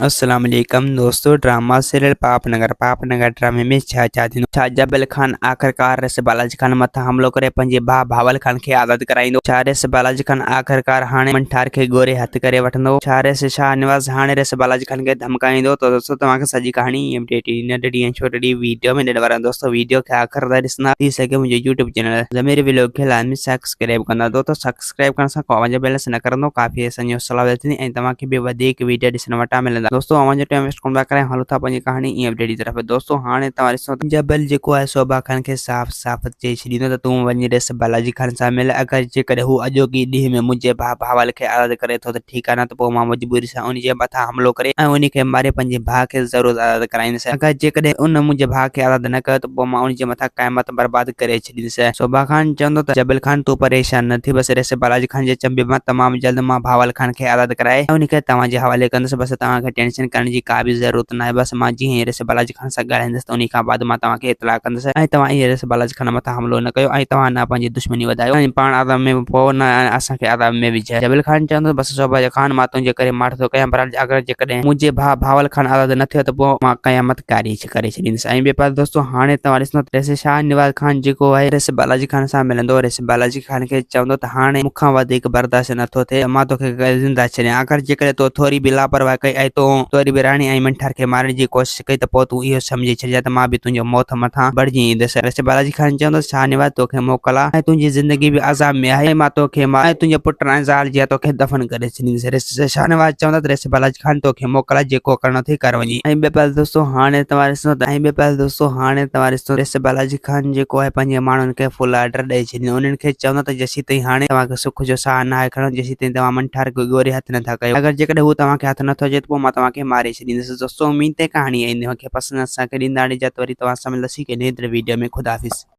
अस्सलाम वालेकुम दोस्तों। ड्रामा सीरियल पापनगर ड्रामे में शाहजहां बिल खान आखिरकार से बालाजी खान मथा हमलो करे पंजे भा भावल खान के आज़ाद कराइंदो। छारे से बालाजी खान आखिरकार हाणे मंठार के गोरे हथ करे वठंदो। छारे से शाहनवाज हाणे रे से बालाजी खान के धमकाइंदो। तो दोस्तों तमाके सजी कहानी अपडेट नडडी एंड छोटडी वीडियो में डेड वारा दोस्तों वीडियो के आखिर तक ॾिसना थी सके मुझे YouTube चैनल ज़मीर व्लॉग के लाजमी सब्सक्राइब करना। दोस्तों सब्सक्राइब करण सां को बेल से न करंदो काफी संजो सलाह देती ऐं तमाके भी वधिक वीडियो ॾिसण वटा मिलंदा। दोस्तों आवाज टाइम वेस्ट कोन करें हलो था पंहिंजी कहानी ई अपडेट की तरफ। दोस्तों हाणे तव्हां ॾिसो जबल जेको आहे शोभा खान के साफ चई छॾींदो त तूं वञी ॾिस बालाजी खान सां मिल। अगरि जेकॾहिं हू अॼोकी ॾींहं में मुंहिंजे भाउ भावल खे आज़ाद करे थो त ठीकु आहे, न त पोइ मां मजबूरी सां उन जे मथां हमलो करे ऐं उन खे मारे पंहिंजे भाउ खे ज़रूरु आज़ाद कराईंदुसि। अगरि जेकॾहिं उन मुंहिंजे भाउ खे आज़ाद न कयो त पोइ मां उन जे मथां क़यामत बर्बाद करे छॾींदुसि। शोभा खान चवंदो त जबल खान तूं परेशान न थी, बसि ॾिस बालाजी खान जे चंबे मां तमामु जल्द मां भावल खान खे आज़ाद कराए उन खे तव्हांजे हवाले कंदुसि। बसि तव्हांखे टेंशन करण जी का बि ज़रूरत न आहे। बसि मां जीअं ई ॾिस बालाजी खान सां ॻाल्हाईंदुसि त उन खां बाद मां तव्हांखे इतला कंदुसि ऐं तव्हां इहे ॾिस बालाजी खान मथां हमलो न कयो ऐं तव्हां न पंहिंजी दुश्मनी वधायो ऐं पाण आदम में पोइ न असांखे आदम में विझाए। जबल खान चवंदो बसि शोभा खान मां तुंहिंजे करे माठ थो कयां, पर अगरि जेकॾहिं मुंहिंजे भाउ भावल खान आज़ाद न थियो त पोइ मां क़यामत कारी करे छॾींदुसि। ऐं ॿिए पासे दोस्तों हाणे तव्हां ॾिसंदो ऋषि शाहनवाज खान जेको आहे ऋषि बालाजी खान सां मिलंदो। ऋषि बालाजी खान खे चवंदो त हाणे मूंखां वधीक बर्दाश्त नथो थिए, मां तोखे ज़िंदा छॾियां। अगरि जेकॾहिं तो थोरी बि लापरवाही कई ऐं तो थोरी बि राणी ऐं मंठार खे मारण जी कोशिशि कई त पोइ तूं इहो सम्झी छॾिजां त मां बि तुंहिंजो मौत मथां बढ़जी ईंदुसि। ऋषि बालाजी खान चवंदो शाहनवाज तोखे मोकल आहे ऐं तुंहिंजी ज़िंदगी बि अज़ाब में आहे। मां तोखे ऐं तुंहिंजे पुट ऐं ज़ाल जी तोखे दफ़न करे छॾींदुसि। ऋषि शाहनवाज चवंदा त ऋषि बालाजी खान तोखे मोकल आहे, जेको करणो अथई कर वञी। ऐं ॿिए पासे दोस्तों हाणे तव्हां ॾिसो ऋषि बालाजी खान जेको आहे पंहिंजे माण्हुनि खे फुल ऑर्डर ॾेई छॾींदो। उन्हनि खे चवंदो त जेसीं ताईं हाणे तव्हांखे सुख जो साह न आहे खणो, जेसीं ताईं तव्हां मंठार खे गोरे हथ नथा कयो। अगरि जेकॾहिं हू तव्हांखे हथ नथो अचे त पोइ मां तव्हांखे मारे छॾींदुसि। दोस्तों उमीद आहे कहाणी ईंदी मूंखे पसंदि असांखे ॾींदा इजाज़त। वरी तव्हां सां मिलंदासीं के नए वीडियो में। ख़ुदा हाफ़िज़।